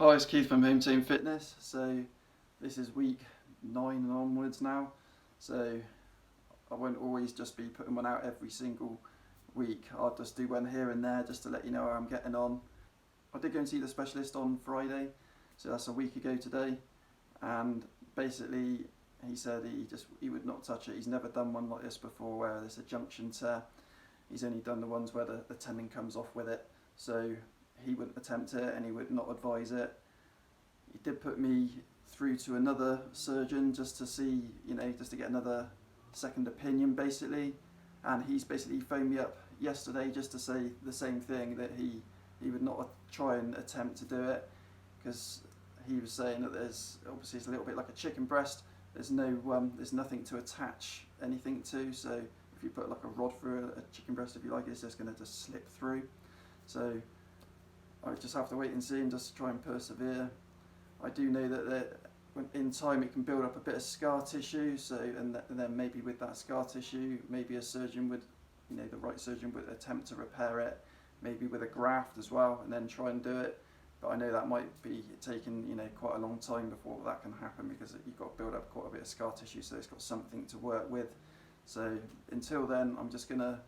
Hi, it's Keith from Home Team Fitness. So this is week 9 and onwards now. So I won't always just be putting one out every single week. I'll just do one here and there just to let you know how I'm getting on. I did go and see the specialist on Friday, so that's a week ago today. And basically he said he would not touch it. He's never done one like this before where there's a junction tear. He's only done the ones where the tendon comes off with it. So he wouldn't attempt it and he would not advise it. He did put me through to another surgeon just to see, just to get another second opinion basically. And he's basically phoned me up yesterday just to say the same thing, that he would not try and attempt to do it because he was saying that there's obviously it's a little bit like a chicken breast. There's nothing to attach anything to, so if you put like a rod through a chicken breast, if you like, it's just going to just slip through. So I just have to wait and see and just try and persevere. I do know that in time it can build up a bit of scar tissue, so and then maybe with that scar tissue, maybe a surgeon would, the right surgeon would attempt to repair it, maybe with a graft as well, and then try and do it. But I know that might be taking quite a long time before that can happen because you've got to build up quite a bit of scar tissue, so it's got something to work with. So until then, I'm just gonna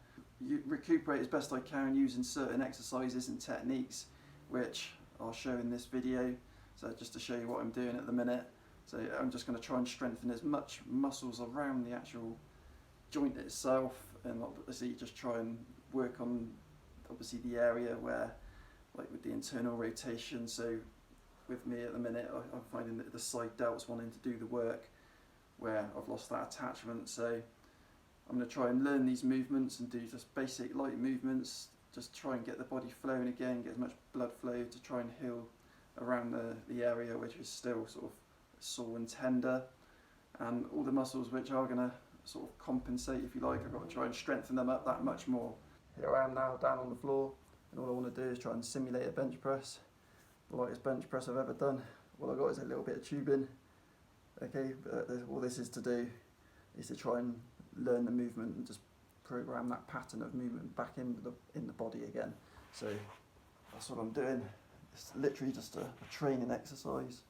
recuperate as best I can using certain exercises and techniques, which I'll show in this video. So just to show you what I'm doing at the minute. So I'm just going to try and strengthen as much muscles around the actual joint itself, and obviously just try and work on obviously the area where, like with the internal rotation. So with me at the minute, I'm finding that the side delt's wanting to do the work where I've lost that attachment. So I'm going to try and learn these movements and do just basic light movements, just try and get the body flowing again, get as much blood flow to try and heal around the area which is still sort of sore and tender, and all the muscles which are going to sort of compensate, if you like. I've got to try and strengthen them up that much more. Here I am now down on the floor, and all I want to do is try and simulate a bench press, the lightest bench press I've ever done. All I've got is a little bit of tubing. Okay, but all this is to do is to try and learn the movement and just program that pattern of movement back in the body again. So that's what I'm doing. It's literally just a training exercise.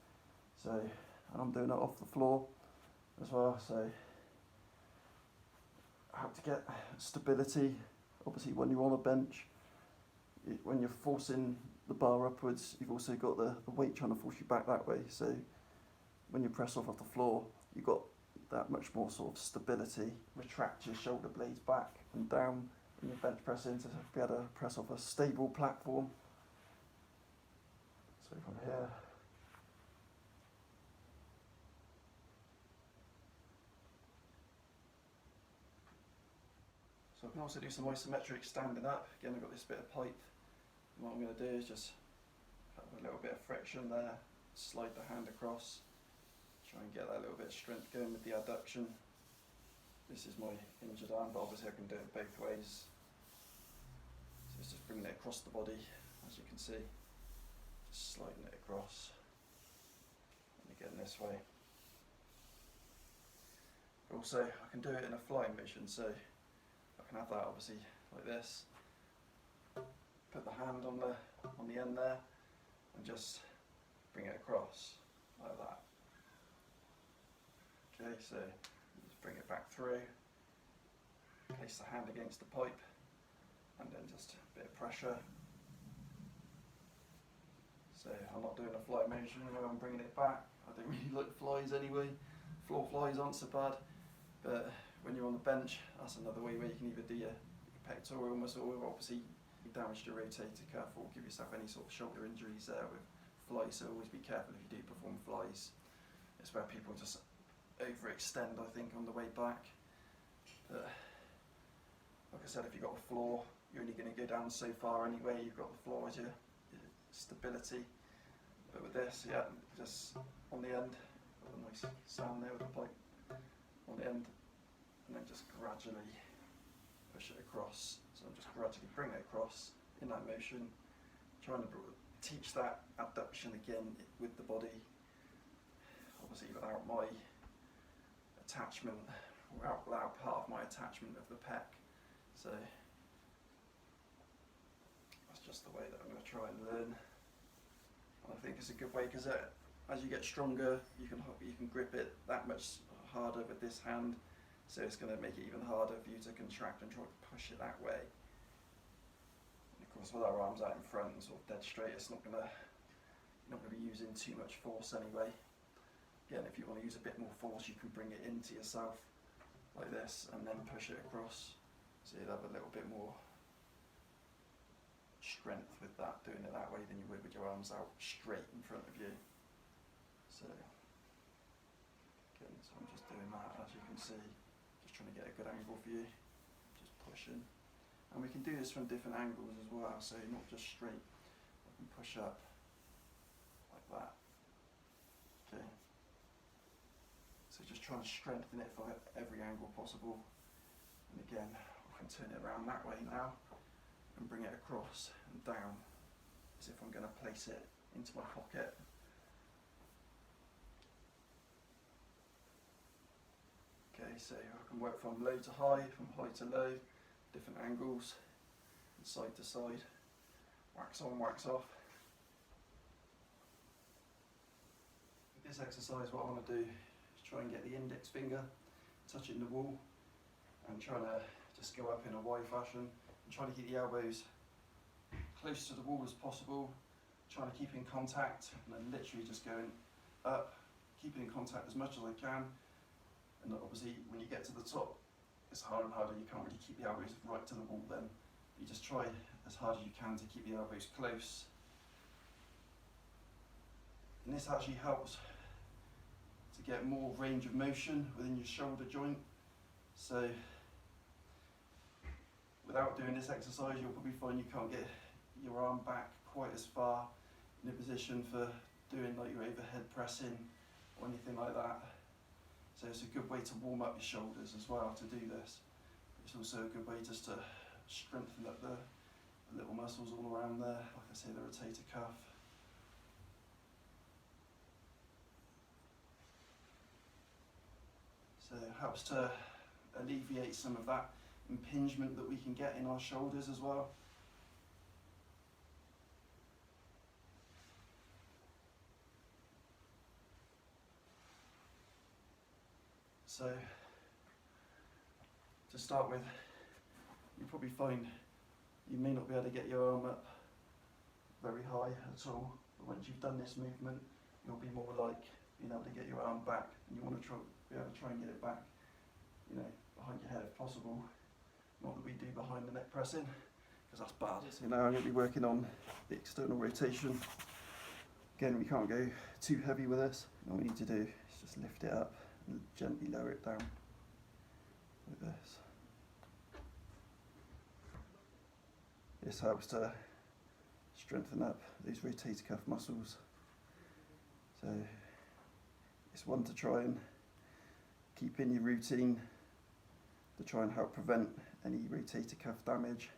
So, and I'm doing it off the floor as well. So I have to get stability. Obviously, when you're on a bench, when you're forcing the bar upwards, you've also got the weight trying to force you back that way. So when you press off the floor, you've got that much more sort of stability. Retract your shoulder blades back and down when you're bench pressing to be able to press off a stable platform. So from here, so I can also do some isometric standing up. Again, I've got this bit of pipe, and what I'm going to do is just have a little bit of friction there, slide the hand across, try and get that little bit of strength going with the adduction. This is my injured arm, but obviously I can do it both ways. So it's just bringing it across the body, as you can see, just sliding it across, and again this way. Also, I can do it in a flying motion, so I can have that obviously like this. Put the hand on the end there, and just bring it across like that. Okay, so just bring it back through, place the hand against the pipe, and then just a bit of pressure. So I'm not doing a fly motion when I'm bringing it back. I don't really like flies anyway. Floor flies aren't so bad, but when you're on the bench, that's another way where you can either do your pectoral muscle, or obviously you damage your rotator cuff or give yourself any sort of shoulder injuries there with flies. So always be careful if you do perform flies. It's where people just overextend, I think, on the way back. But like I said, if you've got a floor, you're only going to go down so far anyway. You've got the floor as your stability. But with this, yeah, just on the end, got a nice sound there with the pipe on the end, and then just gradually push it across. So I'm just gradually bring it across in that motion, trying to teach that abduction again with the body, obviously without my attachment, without part of my attachment of the pec. So that's just the way that I'm going to try and learn. I think it's a good way because as you get stronger, you can grip it that much harder with this hand, so it's going to make it even harder for you to contract and try to push it that way. And of course, with our arms out in front and sort of dead straight, it's not going to be using too much force anyway. Again, if you want to use a bit more force, you can bring it into yourself like this and then push it across. So you'll have a little bit more strength with that, doing it that way, than you would with your arms out straight in front of you. So again, so I'm just doing that, as you can see, just trying to get a good angle for you, just pushing. And we can do this from different angles as well, so not just straight. I can push up like that. Okay. So just trying to strengthen it from every angle possible. And again, I can turn it around that way now and bring it across and down as if I'm going to place it into my pocket. Okay, so I can work from low to high, from high to low, different angles, and side to side, wax on, wax off. With this exercise, what I want to do is try and get the index finger touching the wall and trying to just go up in a Y fashion and trying to keep the elbows close to the wall as possible, trying to keep in contact and then literally just going up, keeping in contact as much as I can. And obviously when you get to the top, it's harder and harder, you can't really keep the elbows right to the wall then. You just try as hard as you can to keep the elbows close. And this actually helps to get more range of motion within your shoulder joint. So without doing this exercise, you'll probably find you can't get your arm back quite as far in a position for doing like your overhead pressing or anything like that. So it's a good way to warm up your shoulders as well to do this. It's also a good way just to strengthen up the little muscles all around there, like I say, the rotator cuff. So it helps to alleviate some of that impingement that we can get in our shoulders as well. So to start with, you probably find you may not be able to get your arm up very high at all, but once you've done this movement, you'll be more like being able to get your arm back, and you want to be able to try and get it back, you know, behind your head if possible. Not that we do behind the neck pressing, because that's bad. So now I'm going to be working on the external rotation. Again, we can't go too heavy with this. All we need to do is just lift it up and gently lower it down like this. This helps to strengthen up these rotator cuff muscles. So it's one to try and keep in your routine to try and help prevent any rotator cuff damage.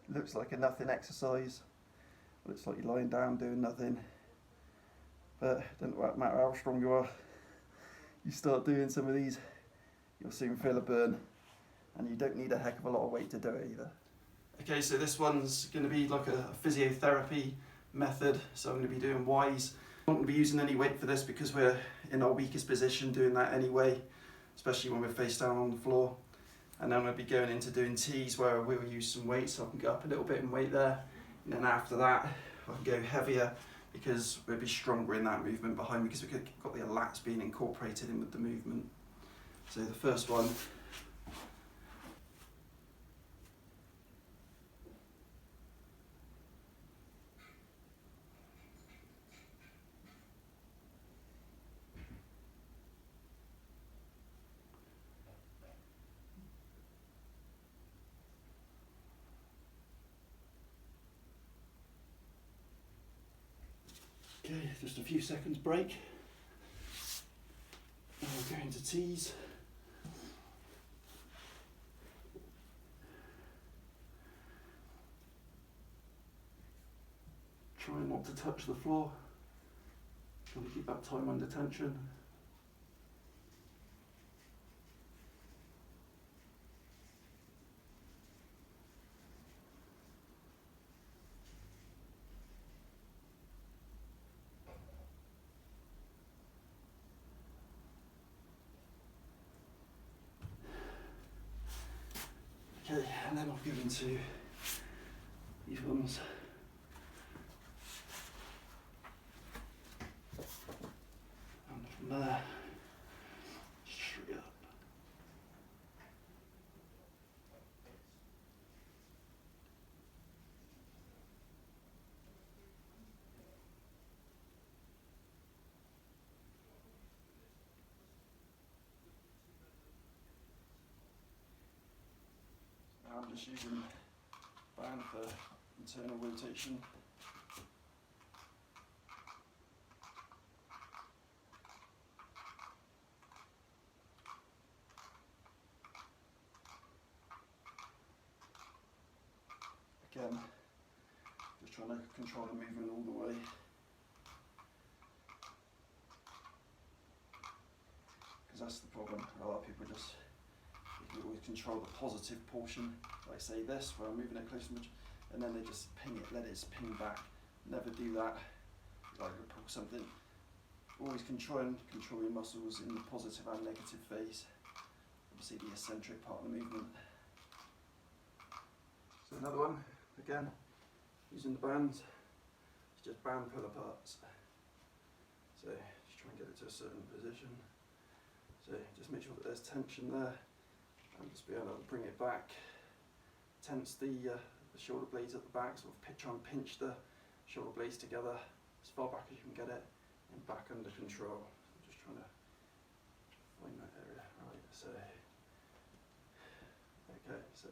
Looks like a nothing exercise. Looks like you're lying down doing nothing. But it doesn't matter how strong you are. You start doing some of these, you'll soon feel a burn. And you don't need a heck of a lot of weight to do it either. Okay, so this one's going to be like a physiotherapy method. So I'm going to be doing Ys. I'm not going to be using any weight for this because we're in our weakest position doing that anyway, especially when we're face down on the floor. And then I'm going to be going into doing Ts where we'll use some weight, so I can go up a little bit in weight there. And then after that, I can go heavier because we'll be stronger in that movement behind me because we've got the lats being incorporated in with the movement. So the first one, okay, just a few seconds break. And we'll go into Ts. Try not to touch the floor. Trying to keep that time under tension. And then I'll go into these ones. And from there, straight up. Now I'm just using band for internal rotation. Again, just trying to control the movement all the way. Because that's the problem. A lot of people just, you always control the positive portion, like say this, where I'm moving it close to the, and then they just ping it, let it ping back. Never do that. Like you pull something. Always control your muscles in the positive and negative phase. Obviously the eccentric part of the movement. So another one, again, using the bands, it's just band pull aparts. So just try and get it to a certain position. So just make sure that there's tension there, and just be able to bring it back. Tense the shoulder blades at the back, sort of try and pinch the shoulder blades together as far back as you can get it, and back under control. I'm just trying to find that area. Right, so okay, so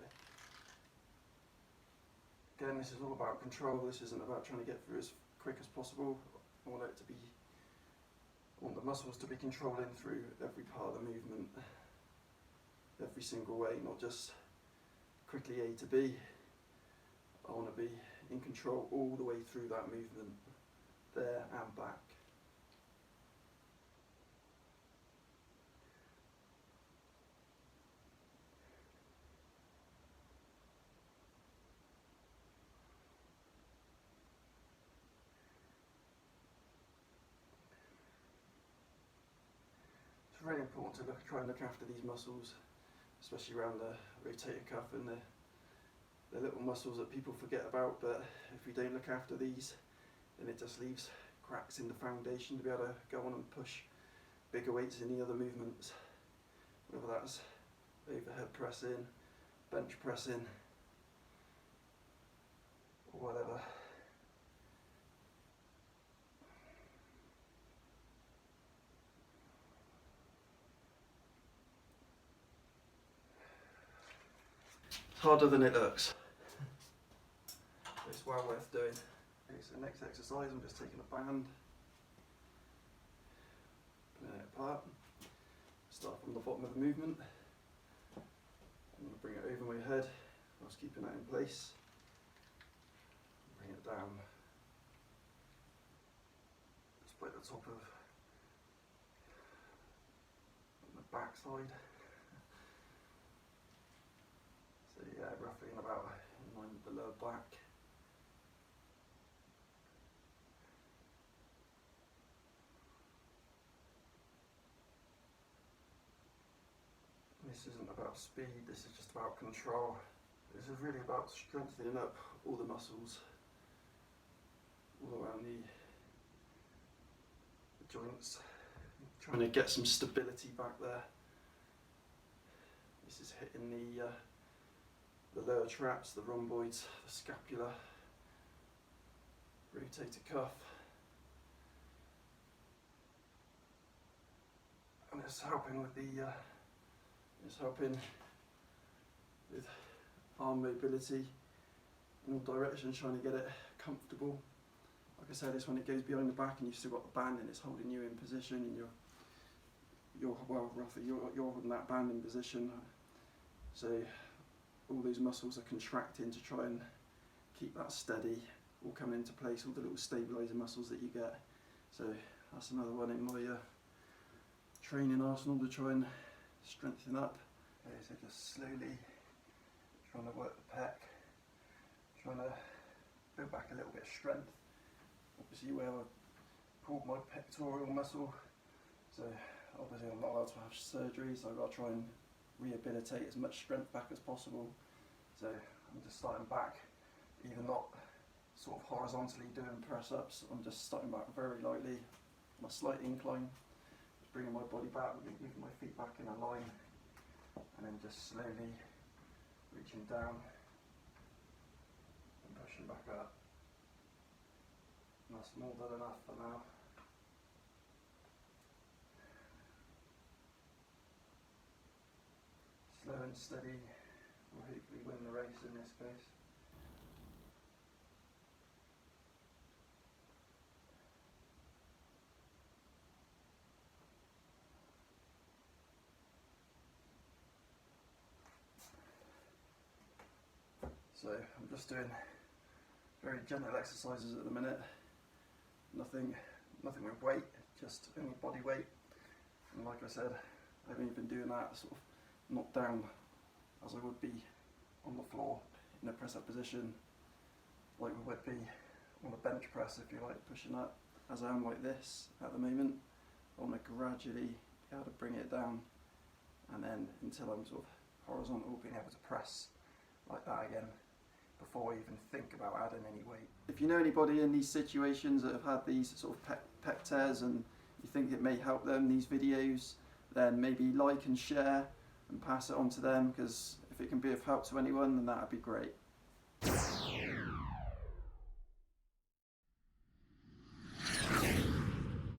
again, this is all about control. This isn't about trying to get through as quick as possible. I want it to be, I want the muscles to be controlling through every part of the movement, every single way, not just quickly A to B. I want to be in control all the way through that movement, there and back. It's really important to try and look after these muscles, especially around the rotator cuff and the little muscles that people forget about. But if we don't look after these, then it just leaves cracks in the foundation to be able to go on and push bigger weights in the other movements, whether that's overhead pressing, bench pressing, or whatever. It's harder than it looks. It's well worth doing. Okay, so next exercise, I'm just taking a band, pulling it apart, start from the bottom of the movement. I'm going to bring it over my head whilst keeping that in place. Bring it down, just by the top of the back side. So yeah, roughly in about in line with the lower back. This isn't about speed, this is just about control. This is really about strengthening up all the muscles all around the joints, trying to get some stability back there. This is hitting the lower traps, the rhomboids, the scapula, rotator cuff, and it's helping with arm mobility in all directions, trying to get it comfortable. Like I said, it's when it goes behind the back and you've still got the band and it's holding you in position, and you're holding that band in position. So all those muscles are contracting to try and keep that steady, all coming into place, all the little stabiliser muscles that you get. So that's another one in my training arsenal to try and strengthen up. Okay, so just slowly trying to work the pec, trying to build back a little bit of strength. Obviously where I pulled my pectoral muscle, so obviously I'm not allowed to have surgery, so I've got to try and rehabilitate as much strength back as possible. So I'm just starting back, even not sort of horizontally doing press ups, I'm just starting back very lightly on a slight incline, just bringing my body back, moving my feet back in a line, and then just slowly reaching down and pushing back up. And that's more than enough for now. Slow and steady will hopefully win the race in this case. So I'm just doing very gentle exercises at the minute. Nothing with weight, just only body weight. And like I said, I've only been doing that sort of not down as I would be on the floor in a press up position, like we would be on a bench press if you like, pushing up. As I am like this at the moment, I want to gradually be able to bring it down, and then until I'm sort of horizontal, being able to press like that again before I even think about adding any weight. If you know anybody in these situations that have had these sort of pec tears and you think it may help them, these videos, then maybe like and share and pass it on to them, because if it can be of help to anyone, then that would be great.